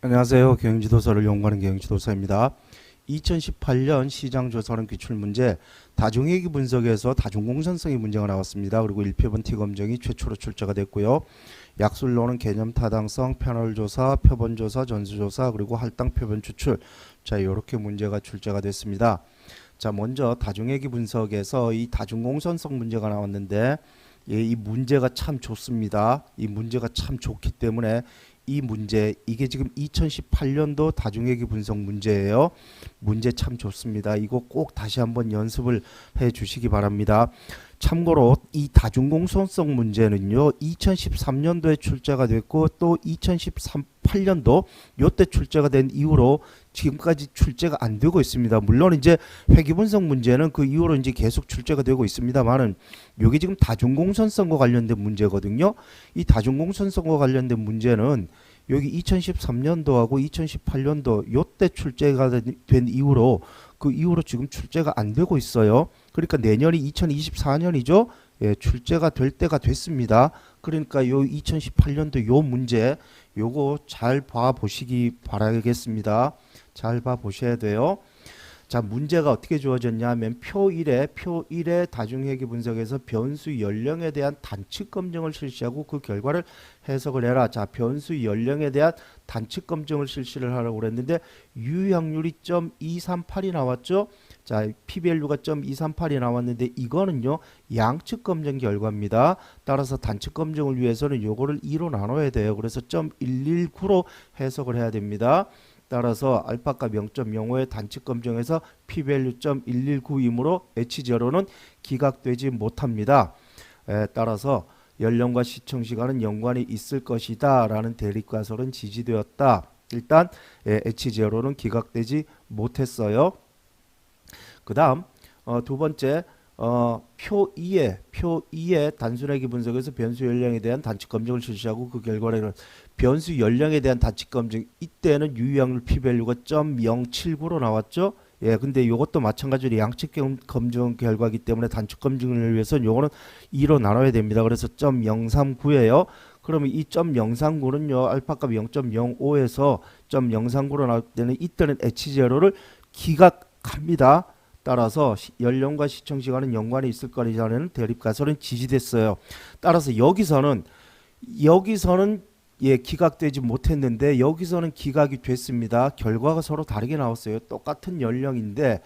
안녕하세요. 경영지도서를 연구하는 경영지도서입니다. 2018년 시장조사론 기출문제 다중회계 분석에서 다중공선성의 문제가 나왔습니다. 그리고 1표본 T검정이 최초로 출제가 됐고요. 약술로는 개념타당성, 패널조사, 표본조사, 전수조사, 그리고 할당 표본 추출. 자, 이렇게 문제가 출제가 됐습니다. 자, 먼저 다중회계 분석에서 이 다중공선성 문제가 나왔는데 이 문제가 참 좋습니다. 이 문제가 참 좋기 때문에 이 문제, 이게 지금 2018년도 다중회계 분석 문제예요. 문제 참 좋습니다. 이거 꼭 다시 한번 연습을 해 주시기 바랍니다. 참고로 이 다중공선성 문제는요 2013년도에 출제가 됐고 또 2018년도 요때 출제가 된 이후로 지금까지 출제가 안 되고 있습니다. 물론 이제 회계분석 문제는 그 이후로 이제 계속 출제가 되고 있습니다만은 요게 지금 다중공선성과 관련된 문제거든요. 이 다중공선성과 관련된 문제는 여기 2013년도하고 2018년도 요때 출제가 된 이후로 그 이후로 지금 출제가 안 되고 있어요. 그러니까 내년이 2024년이죠. 예, 출제가 될 때가 됐습니다. 그러니까 요 2018년도 요 문제 요거 잘 봐 보시기 바라겠습니다. 잘 봐 보셔야 돼요. 자, 문제가 어떻게 주어졌냐 하면 표 1의 다중회계 분석에서 변수 연령에 대한 단축 검증을 실시하고 그 결과를 해석을 해라. 자, 변수 연령에 대한 단축 검증을 실시를 하라고 그랬는데 유효확률이 0.238이 나왔죠. 자, p-value가 0.238이 나왔는데 이거는요 양측 검증 결과입니다. 따라서 단축 검증을 위해서는 요거를 2로 나눠야 돼요. 그래서 0.119로 해석을 해야 됩니다. 따라서 알파값 0.05의 단축 검증에서 p-value 0.119이므로 H0는 기각되지 못합니다. 따라서 연령과 시청시간은 연관이 있을 것이다 라는 대립가설은 지지되었다. 일단 H0는 기각되지 못했어요. 그 다음 두 번째 표 2의 단순회계 분석에서 변수 연령에 대한 단축 검증을 실시하고 그 결과를 변수 연령에 대한 단축 검증 이때는 유효확률 p-value가 0.079로 나왔죠. 예, 근데 이것도 마찬가지로 양측 검증 결과이기 때문에 단축 검증을 위해서 요거는 2로 나눠야 됩니다. 그래서 0.039예요. 그러면 이 0.039는요 알파값 0.05에서 0.039로 나올 때는 이때는 H0를 기각합니다. 따라서 연령과 시청시간은 연관이 있을 거라는 대립가설은 지지됐어요. 따라서 여기서는 예, 기각되지 못했는데 여기서는 기각이 됐습니다. 결과가 서로 다르게 나왔어요. 똑같은 연령인데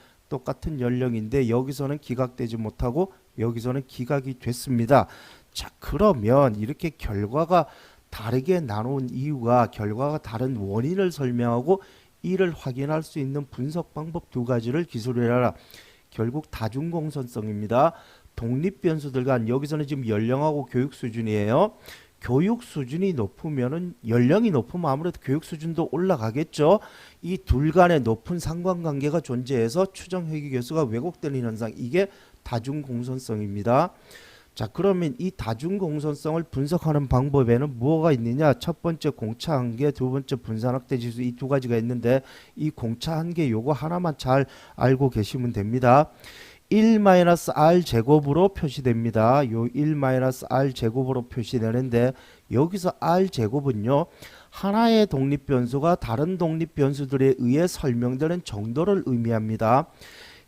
여기서는 기각되지 못하고 여기서는 기각이 됐습니다. 자, 그러면 이렇게 결과가 다르게 나눈 이유가 결과가 다른 원인을 설명하고 이를 확인할 수 있는 분석 방법 두 가지를 기술해라. 결국 다중공선성입니다. 독립변수들 간 여기서는 지금 연령하고 교육 수준이에요. 교육 수준이 높으면은 연령이 높으면 아무래도 교육 수준도 올라가겠죠. 이 둘 간의 높은 상관관계가 존재해서 추정회계 계수가 왜곡되는 현상 이게 다중공선성입니다. 자, 그러면 이 다중공선성을 분석하는 방법에는 뭐가 있느냐? 첫 번째 공차 한계, 두 번째 분산 확대 지수 이 두 가지가 있는데 이 공차 한계 요거 하나만 잘 알고 계시면 됩니다. 1-r 제곱으로 표시됩니다. 요 1-r 제곱으로 표시되는데 여기서 r 제곱은요 하나의 독립 변수가 다른 독립 변수들에 의해 설명되는 정도를 의미합니다.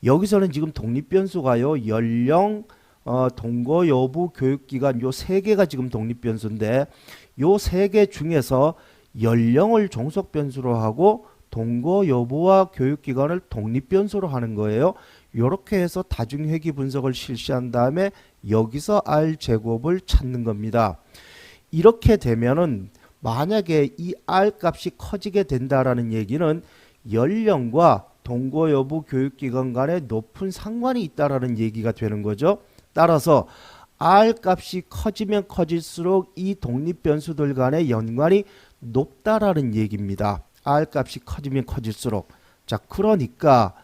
여기서는 지금 독립 변수가요 연령, 동거 여부, 교육기간 요 세 개가 지금 독립 변수인데 요 세 개 중에서 연령을 종속 변수로 하고 동거 여부와 교육기간을 독립 변수로 하는 거예요. 이렇게 해서 다중회계 분석을 실시한 다음에 여기서 R 제곱을 찾는 겁니다. 이렇게 되면은 만약에 이 R 값이 커지게 된다라는 얘기는 연령과 동거 여부 교육기간 간에 높은 상관이 있다라는 얘기가 되는 거죠. 따라서 R 값이 커지면 커질수록 이 독립 변수들 간의 연관이 높다라는 얘기입니다. R 값이 커지면 커질수록. 자, 그러니까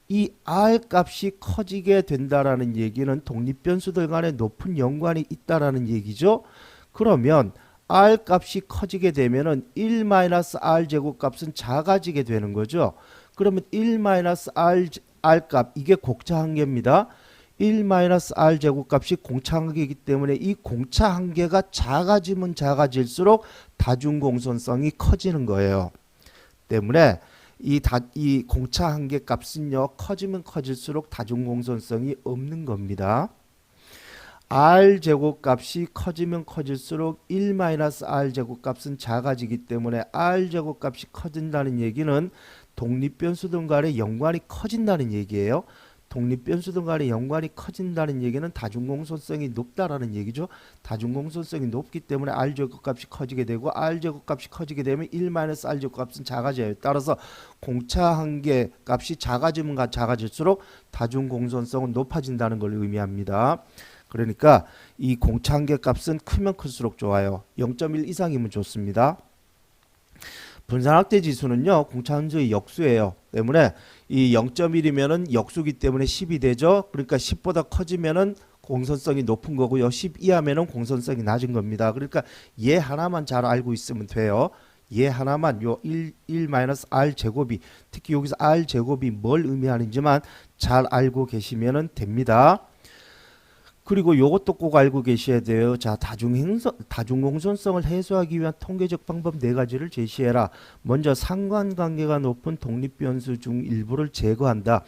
이 R 값이 커지게 된다라는 얘기는 독립 변수들 간에 높은 연관이 있다라는 얘기죠. 그러면 R 값이 커지게 되면은 1-R 제곱 값은 작아지게 되는 거죠. 그러면 1-R 값 이게 공차 한계입니다. 1-R 제곱 값이 공차 한계이기 때문에 이 공차 한계가 작아지면 작아질수록 다중공선성이 커지는 거예요. 때문에 이 공차 한계 값은요 커지면 커질수록 다중공선성이 없는 겁니다. r 제곱 값이 커지면 커질수록 1-r 제곱 값은 작아지기 때문에 r 제곱 값이 커진다는 얘기는 독립변수들 간의 연관이 커진다는 얘기예요. 독립변수들 간의 연관이 커진다는 얘기는 다중공선성이 높다라는 얘기죠. 다중공선성이 높기 때문에 r 제곱 값이 커지게 되고 r 제곱 값이 커지게 되면 1-r 제곱 값은 작아져요. 따라서 공차 한계 값이 작아지면 작아질수록 다중공선성은 높아진다는 걸 의미합니다. 그러니까 이 공차 한계 값은 크면 클수록 좋아요. 0.1 이상이면 좋습니다. 분산확대 지수는요 공차 함수의 역수예요. 때문에 이 0.1이면은 역수기 때문에 10이 되죠. 그러니까 10보다 커지면은 공선성이 높은 거고요. 10 이하면은 공선성이 낮은 겁니다. 그러니까 얘 하나만 잘 알고 있으면 돼요. 얘 하나만 요 1-r 제곱이 특히 여기서 r 제곱이 뭘 의미하는지만 잘 알고 계시면은 됩니다. 그리고 요것도 꼭 알고 계셔야 돼요. 자, 다중공선성을 해소하기 위한 통계적 방법 4가지를 제시해라. 먼저 상관관계가 높은 독립변수 중 일부를 제거한다.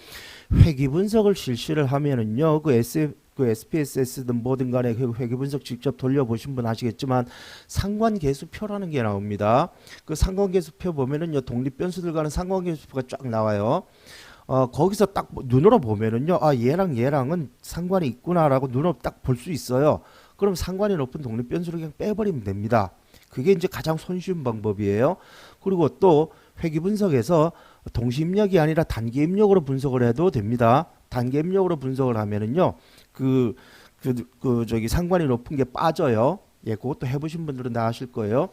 회귀분석을 실시를 하면은요. 그 SPSS든 뭐든 간에 회귀분석 직접 돌려보신 분 아시겠지만 상관계수표라는 게 나옵니다. 그 상관계수표 보면은요. 독립변수들과는 상관계수표가 쫙 나와요. 거기서 딱 눈으로 보면은요, 아, 얘랑은 상관이 있구나라고 눈으로 딱 볼 수 있어요. 그럼 상관이 높은 독립변수를 그냥 빼버리면 됩니다. 그게 이제 가장 손쉬운 방법이에요. 그리고 또 회귀분석에서 동시입력이 아니라 단계입력으로 분석을 해도 됩니다. 단계입력으로 분석을 하면은요, 저기 상관이 높은 게 빠져요. 예, 그것도 해보신 분들은 다 아실 거예요.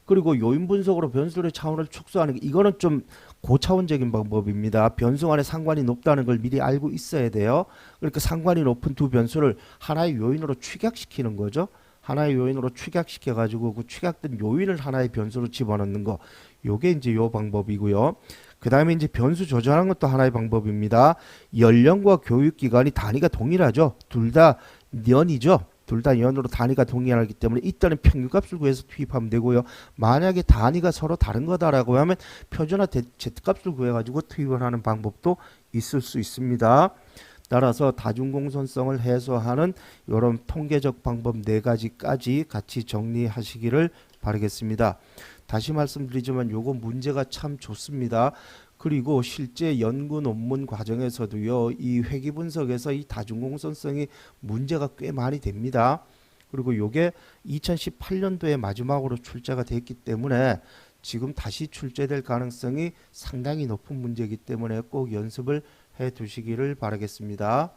그리고 요인 분석으로 변수의 차원을 축소하는 게 이거는 좀 고차원적인 방법입니다. 변수 간의 상관이 높다는 걸 미리 알고 있어야 돼요. 그러니까 상관이 높은 두 변수를 하나의 요인으로 축약시키는 거죠. 하나의 요인으로 축약시켜 가지고 그 축약된 요인을 하나의 변수로 집어넣는 거. 요게 이제 요 방법이고요. 그다음에 이제 변수 조절하는 것도 하나의 방법입니다. 연령과 교육 기간이 단위가 동일하죠. 둘 다 년이죠. 둘 다 연으로 단위가 동일하기 때문에 이때는 평균값을 구해서 투입하면 되고요. 만약에 단위가 서로 다른 거다라고 하면 표준화 Z값을 구해가지고 투입을 하는 방법도 있을 수 있습니다. 따라서 다중공선성을 해소하는 이런 통계적 방법 4가지까지 같이 정리하시기를 바라겠습니다. 다시 말씀드리지만 요거 문제가 참 좋습니다. 그리고 실제 연구 논문 과정에서도요, 이 회귀분석에서 이 다중공선성이 문제가 꽤 많이 됩니다. 그리고 요게 2018년도에 마지막으로 출제가 됐기 때문에 지금 다시 출제될 가능성이 상당히 높은 문제이기 때문에 꼭 연습을 해 두시기를 바라겠습니다.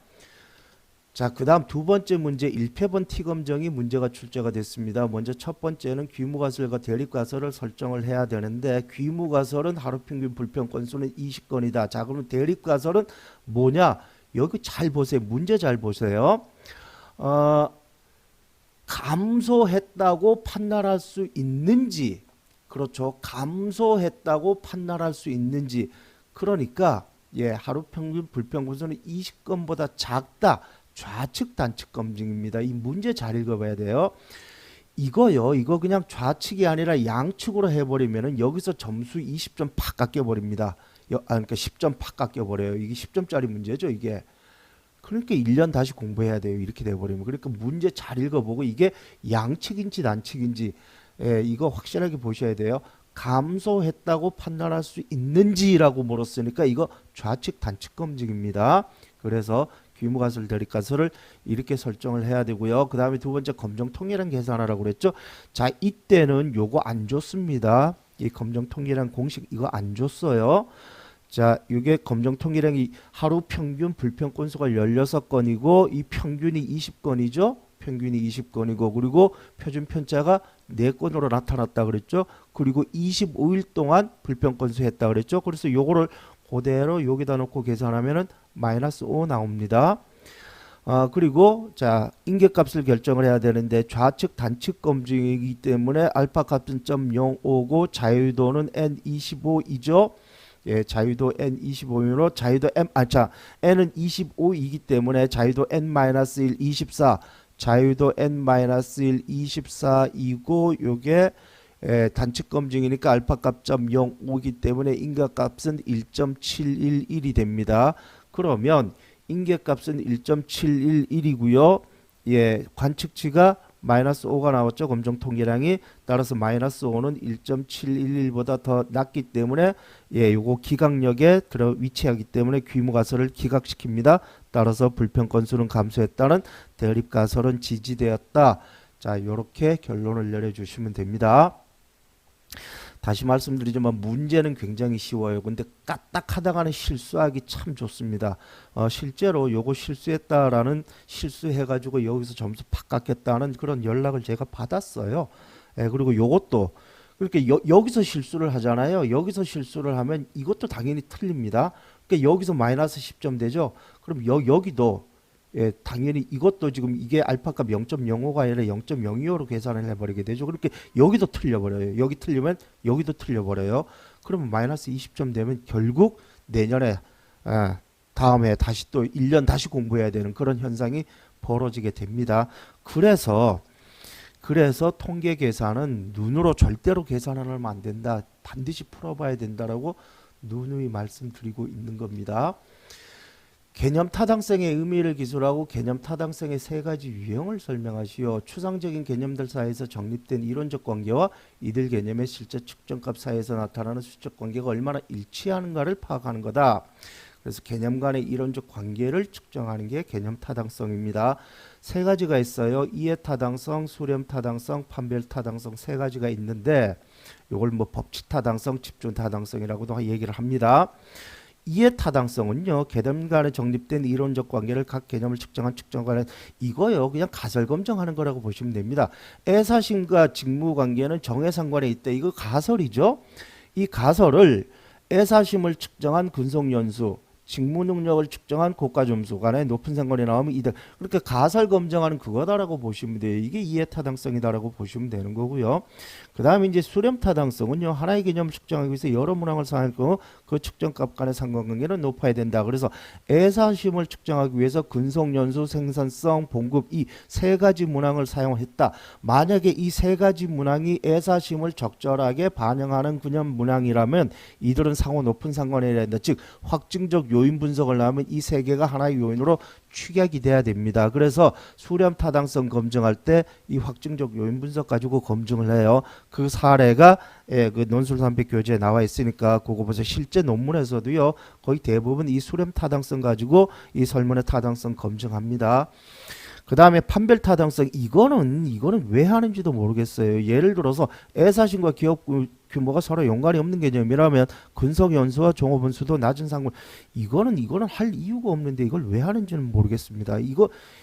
자, 그 다음 두 번째 문제 1표본 T검정이 문제가 출제가 됐습니다. 먼저 첫 번째는 귀무가설과 대립가설을 설정을 해야 되는데 귀무가설은 하루평균 불평 건수는 20건이다. 자, 그러면 대립가설은 뭐냐? 여기 잘 보세요. 문제 잘 보세요. 감소했다고 판단할 수 있는지, 그렇죠. 감소했다고 판단할 수 있는지. 그러니까 예, 하루평균 불평 건수는 20건보다 작다. 좌측 단측 검증입니다. 이 문제 잘 읽어봐야 돼요. 이거 그냥 좌측이 아니라 양측으로 해버리면은 여기서 점수 20점 팍 깎여버립니다. 그러니까 10점 팍 깎여버려요. 이게 10점짜리 문제죠, 이게. 그러니까 1년 다시 공부해야 돼요. 이렇게 돼버리면. 그러니까 문제 잘 읽어보고 이게 양측인지 단측인지, 예, 이거 확실하게 보셔야 돼요. 감소했다고 판단할 수 있는지라고 물었으니까 이거 좌측 단측 검증입니다. 그래서 귀무가설 대립가설을 이렇게 설정을 해야 되고요. 그 다음에 두 번째 검정통일한 계산하라고 그랬죠. 자, 이때는 요거 안 줬습니다. 이 검정통일한 공식 이거 안 줬어요. 자, 이게 검정통일한이 하루 평균 불평 건수가 16건이고 이 평균이 20건이죠. 평균이 20건이고 그리고 표준 편차가 4건으로 나타났다 그랬죠. 그리고 25일 동안 불평 건수 했다 그랬죠. 그래서 요거를 그대로 여기다 놓고 계산하면은 -5 나옵니다. 그리고 자, 인계값을 결정을 해야 되는데 좌측 단측 검증이기 때문에 알파 값은 0.05고 자유도는 N25이죠. 예, 자유도 N25이므로 자유도 N은 25이기 때문에 자유도 N-1 24, 자유도 N-1 24이고 요게 단축 검증이니까 알파 값 0.05이기 때문에 인계값은 1.711이 됩니다. 그러면 인계값은 1.711이고요. 예, 관측치가 마이너스 5가 나왔죠. 검정 통계량이. 따라서 마이너스 5는 1.711보다 더 낮기 때문에 예, 요거 기각역에 위치하기 때문에 귀무 가설을 기각시킵니다. 따라서 불편 건수는 감소했다는 대립 가설은 지지되었다. 자, 요렇게 결론을 내려주시면 됩니다. 다시 말씀드리지만 문제는 굉장히 쉬워요. 근데 까딱하다가는 실수하기 참 좋습니다. 실제로 요거 실수했다라는 실수해가지고 여기서 점수 팍 깎였다는 그런 연락을 제가 받았어요. 그리고 요것도 그렇게 여기서 실수를 하잖아요. 여기서 실수를 하면 이것도 당연히 틀립니다. 그러니까 여기서 마이너스 10점 되죠. 그럼 여기도 예, 당연히 이것도 지금 이게 알파값 0.05가 아니라 0.025로 계산을 해버리게 되죠. 그렇게 여기도 틀려버려요. 여기 틀리면 여기도 틀려버려요. 그러면 마이너스 20점 되면 결국 내년에 다음에 다시 또 1년 다시 공부해야 되는 그런 현상이 벌어지게 됩니다. 그래서 통계 계산은 눈으로 절대로 계산을 하면 안 된다. 반드시 풀어봐야 된다라고 누누이 말씀드리고 있는 겁니다. 개념 타당성의 의미를 기술하고 개념 타당성의 세 가지 유형을 설명하시오. 추상적인 개념들 사이에서 정립된 이론적 관계와 이들 개념의 실제 측정값 사이에서 나타나는 수적 관계가 얼마나 일치하는가를 파악하는 거다. 그래서 개념 간의 이론적 관계를 측정하는 게 개념 타당성입니다. 세 가지가 있어요. 이해 타당성, 수렴 타당성, 판별 타당성 세 가지가 있는데 이걸 뭐 법칙 타당성, 집중 타당성이라고도 얘기를 합니다. 이해 타당성은요, 개념 간에 정립된 이론적 관계를 각 개념을 측정한 측정관에 이거요, 그냥 가설 검증하는 거라고 보시면 됩니다. 애사심과 직무 관계는 정해상관에 있다. 이거 가설이죠. 이 가설을 애사심을 측정한 근속연수, 직무 능력을 측정한 고가점수 간에 높은 상관이 나오면 이들 그렇게 가설 검증하는 그거다라고 보시면 돼요. 이게 이해 타당성이다라고 보시면 되는 거고요. 그 다음에 이제 수렴 타당성은요, 하나의 개념을 측정하기 위해서 여러 문항을 사용하고 그 측정값 간의 상관관계는 높아야 된다. 그래서 애사심을 측정하기 위해서 근속연수, 생산성, 봉급 이 세 가지 문항을 사용했다. 만약에 이 세 가지 문항이 애사심을 적절하게 반영하는 그냥 문항이라면 이들은 상호 높은 상관이 된다. 즉 확증적 요인 분석을 하면 이 세 개가 하나의 요인으로 축약이 돼야 됩니다. 그래서 수렴 타당성 검증할 때 이 확증적 요인 분석 가지고 검증을 해요. 그 사례가 그 논술 300 교재에 나와 있으니까 그거 보세요. 실제 논문에서도요. 거의 대부분 이 수렴 타당성 가지고 이 설문의 타당성 검증합니다. 그 다음에 판별 타당성 이거는 왜 하는지도 모르겠어요. 예를 들어서 애사심과 기업 규모가 서로 연관이 없는 개념이라면 근속연수와 종업원수도 낮은 상관 이거는 할 이유가 없는데 이걸 왜 하는지는 모르겠습니다.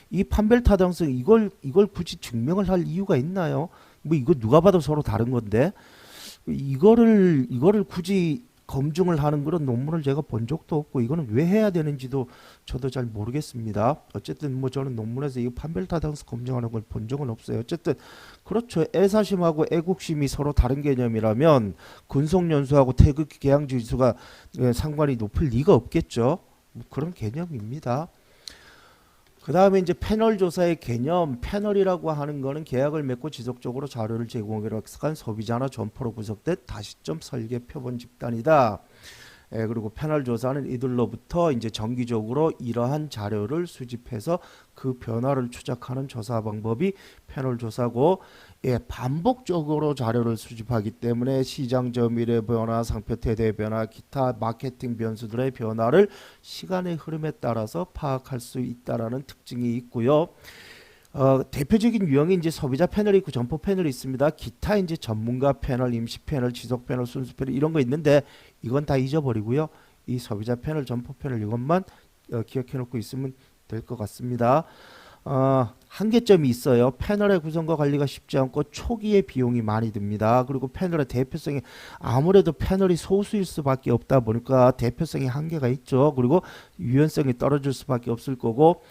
이 판별 타당성 이걸 굳이 증명을 할 이유가 있나요? 뭐 이거 누가 봐도 서로 다른 건데 이거를 굳이 검증을 하는 그런 논문을 제가 본 적도 없고 이거는 왜 해야 되는지도 저도 잘 모르겠습니다. 어쨌든 뭐 저는 논문에서 이 판별 타당성 검증하는 걸 본 적은 없어요. 어쨌든 그렇죠. 애사심하고 애국심이 서로 다른 개념이라면 근속연수하고 태극 계양지수가 상관이 높을 리가 없겠죠. 뭐 그런 개념입니다. 그 다음에 이제 패널 조사의 개념, 패널이라고 하는 거는 계약을 맺고 지속적으로 자료를 제공하기로 약속한 소비자나 점포로 구성된 다시점 설계 표본 집단이다. 그리고 패널 조사는 이들로부터 이제 정기적으로 이러한 자료를 수집해서 그 변화를 추적하는 조사 방법이 패널 조사고, 반복적으로 자료를 수집하기 때문에 시장 점유율의 변화, 상표 태도의 변화, 기타 마케팅 변수들의 변화를 시간의 흐름에 따라서 파악할 수 있다라는 특징이 있고요. 대표적인 유형이 이제 소비자 패널이 있고 점포 패널이 있습니다. 기타 이제 전문가 패널, 임시 패널, 지속 패널, 순수 패널 이런 거 있는데 이건 다 잊어버리고요. 이 소비자 패널, 점포 패널 이것만 기억해 놓고 있으면 될 것 같습니다. 한계점이 있어요. 패널의 구성과 관리가 쉽지 않고 초기에 비용이 많이 듭니다. 그리고 패널의 대표성이 아무래도 패널이 소수일 수밖에 없다 보니까 대표성의 한계가 있죠. 그리고 유연성이 떨어질 수밖에 없을 거고,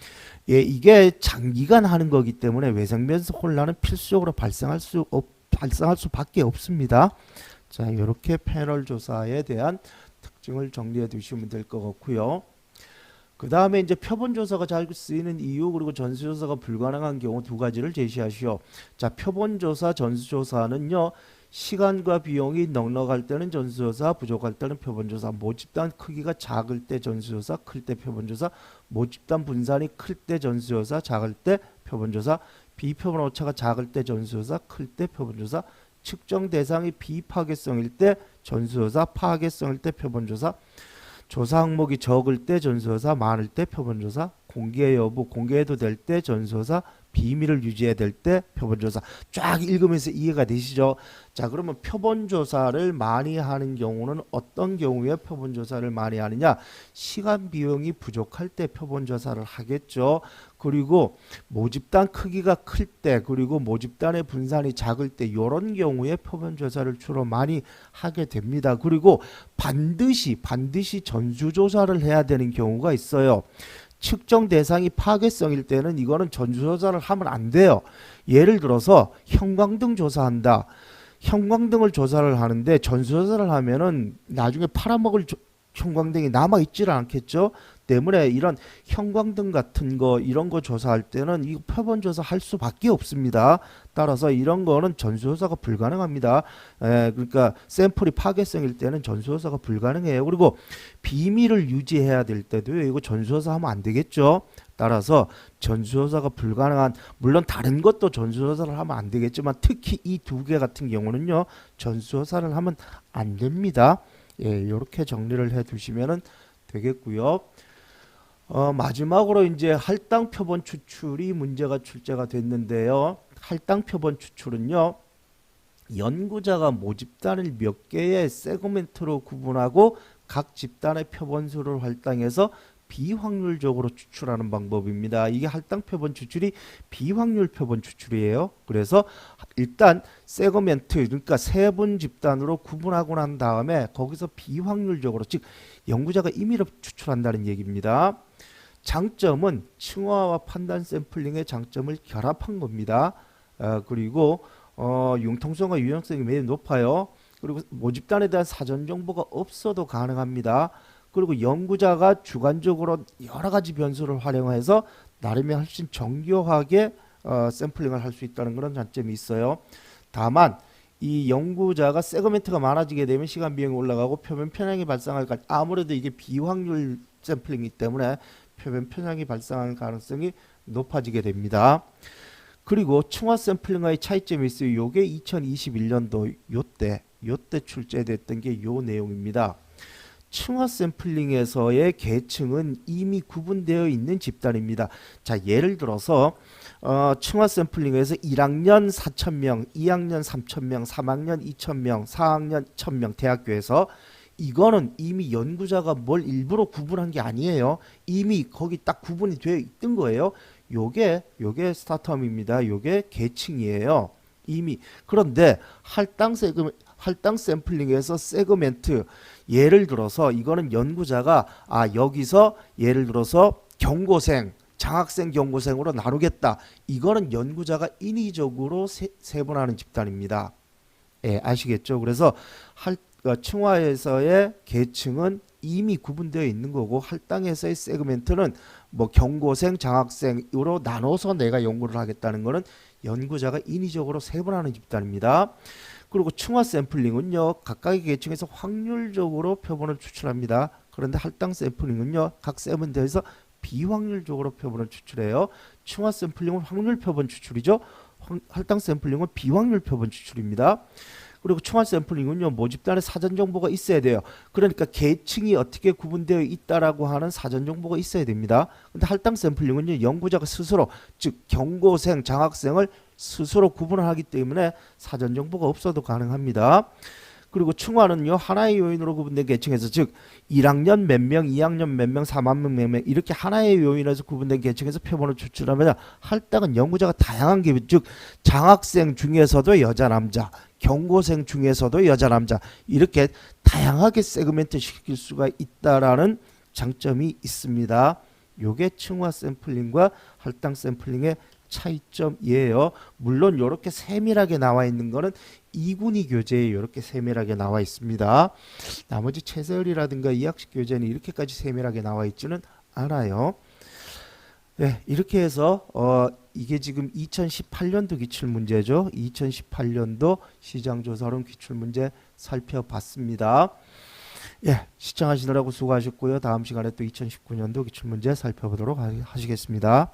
이게 장기간 하는 거기 때문에 외생변수 혼란은 필수적으로 발생할 수밖에 없습니다. 자, 이렇게 패널 조사에 대한 특징을 정리해 두시면 될 것 같고요. 그 다음에 이제 표본 조사가 잘 쓰이는 이유 그리고 전수 조사가 불가능한 경우 두 가지를 제시하시오. 자, 표본 조사, 전수 조사는요 시간과 비용이 넉넉할 때는 전수조사, 부족할 때는 표본조사. 모집단 크기가 작을 때 전수조사, 클 때 표본조사. 모집단 분산이 클 때 전수조사, 작을 때 표본조사. 비표본 오차가 작을 때 전수조사, 클 때 표본조사. 측정 대상이 비파괴성일 때 전수조사, 파괴성일 때 표본조사. 조사 항목이 적을 때 전수조사, 많을 때 표본조사. 공개 여부, 공개해도 될 때 전수조사, 비밀을 유지해야 될 때 표본조사. 쫙 읽으면서 이해가 되시죠? 자, 그러면 표본조사를 많이 하는 경우는 어떤 경우에 표본조사를 많이 하느냐? 시간 비용이 부족할 때 표본조사를 하겠죠. 그리고 모집단 크기가 클 때, 그리고 모집단의 분산이 작을 때, 이런 경우에 표본조사를 주로 많이 하게 됩니다. 그리고 반드시 전수조사를 해야 되는 경우가 있어요. 측정 대상이 파괴성일 때는 이거는 전수조사를 하면 안 돼요. 예를 들어서 형광등 조사한다. 형광등을 조사를 하는데 전수조사를 하면은 나중에 팔아먹을 형광등이 남아있지를 않겠죠. 때문에 이런 형광등 같은 거 이런 거 조사할 때는 이 표본조사 할 수밖에 없습니다. 따라서 이런 거는 전수조사가 불가능합니다. 그러니까 샘플이 파괴성일 때는 전수조사가 불가능해요. 그리고 비밀을 유지해야 될 때도 이거 전수조사 하면 안 되겠죠. 따라서 전수조사가 불가능한, 물론 다른 것도 전수조사를 하면 안 되겠지만 특히 이 두 개 같은 경우는요 전수조사를 하면 안 됩니다. 이렇게 정리를 해 두시면 되겠고요. 마지막으로 이제 할당 표본 추출이 문제가 출제가 됐는데요. 할당 표본 추출은요, 연구자가 모집단을 몇 개의 세그멘트로 구분하고 각 집단의 표본수를 할당해서 비확률적으로 추출하는 방법입니다. 이게 할당 표본 추출이 비확률 표본 추출이에요. 그래서 일단 세그멘트, 그러니까 세분 집단으로 구분하고 난 다음에 거기서 비확률적으로, 즉 연구자가 임의로 추출한다는 얘기입니다. 장점은 층화와 판단 샘플링의 장점을 결합한 겁니다. 그리고 융통성과 유용성이 매우 높아요. 그리고 모집단에 대한 사전 정보가 없어도 가능합니다. 그리고 연구자가 주관적으로 여러 가지 변수를 활용해서 나름의 훨씬 정교하게 샘플링을 할 수 있다는 그런 장점이 있어요. 다만 이 연구자가 세그멘트가 많아지게 되면 시간 비용이 올라가고 표면 편향이 발생할 아무래도 이게 비확률 샘플링이기 때문에 표면 편향이 발생하는 가능성이 높아지게 됩니다. 그리고 층화 샘플링과의 차이점이 있어요. 요게 2021년도 요때 출제됐던 게 요 내용입니다. 층화 샘플링에서의 계층은 이미 구분되어 있는 집단입니다. 자, 예를 들어서 층화 샘플링에서 1학년 4,000명, 2학년 3,000명, 3학년 2,000명, 4학년 1,000명 대학교에서 이거는 이미 연구자가 뭘 일부러 구분한 게 아니에요. 이미 거기 딱 구분이 되어 있던 거예요. 요게 스타텀입니다. 요게 계층이에요. 이미. 그런데 할당 샘플링에서 세그멘트, 예를 들어서 이거는 연구자가 여기서 예를 들어서 경고생, 장학생, 경고생으로 나누겠다. 이거는 연구자가 인위적으로 세분하는 집단입니다. 아시겠죠? 그래서 층화에서의 계층은 이미 구분되어 있는 거고, 할당에서의 세그멘트는 뭐 경고생, 장학생으로 나눠서 내가 연구를 하겠다는 거는 연구자가 인위적으로 세분하는 집단입니다. 그리고 층화 샘플링은요, 각각의 계층에서 확률적으로 표본을 추출합니다. 그런데 할당 샘플링은요, 각 세븐대에서 비확률적으로 표본을 추출해요. 층화 샘플링은 확률 표본 추출이죠. 할당 샘플링은 비확률 표본 추출입니다. 그리고 층화 샘플링은요, 모집단에 사전 정보가 있어야 돼요. 그러니까 계층이 어떻게 구분되어 있다라고 하는 사전 정보가 있어야 됩니다. 근데 할당 샘플링은요, 연구자가 스스로, 즉 경고생, 장학생을 스스로 구분을 하기 때문에 사전 정보가 없어도 가능합니다. 그리고 층화는요, 하나의 요인으로 구분된 계층에서, 즉 1학년 몇 명, 2학년 몇 명, 3학년 몇 명, 이렇게 하나의 요인에서 구분된 계층에서 표본을 추출하면, 할당은 연구자가 다양한 계, 즉 장학생 중에서도 여자 남자, 경고생 중에서도 여자 남자, 이렇게 다양하게 세그멘트 시킬 수가 있다라는 장점이 있습니다. 요게 층화 샘플링과 할당 샘플링의 차이점이에요. 물론 이렇게 세밀하게 나와 있는 거는 이군이 교재에 이렇게 세밀하게 나와 있습니다. 나머지 최세열이라든가 이학식 교재는 이렇게까지 세밀하게 나와 있지는 않아요. 네, 이렇게 해서 이게 지금 2018년도 기출 문제죠. 2018년도 시장조사론 기출 문제 살펴봤습니다. 예, 시청하시느라고 수고하셨고요. 다음 시간에 또 2019년도 기출 문제 살펴보도록 하시겠습니다.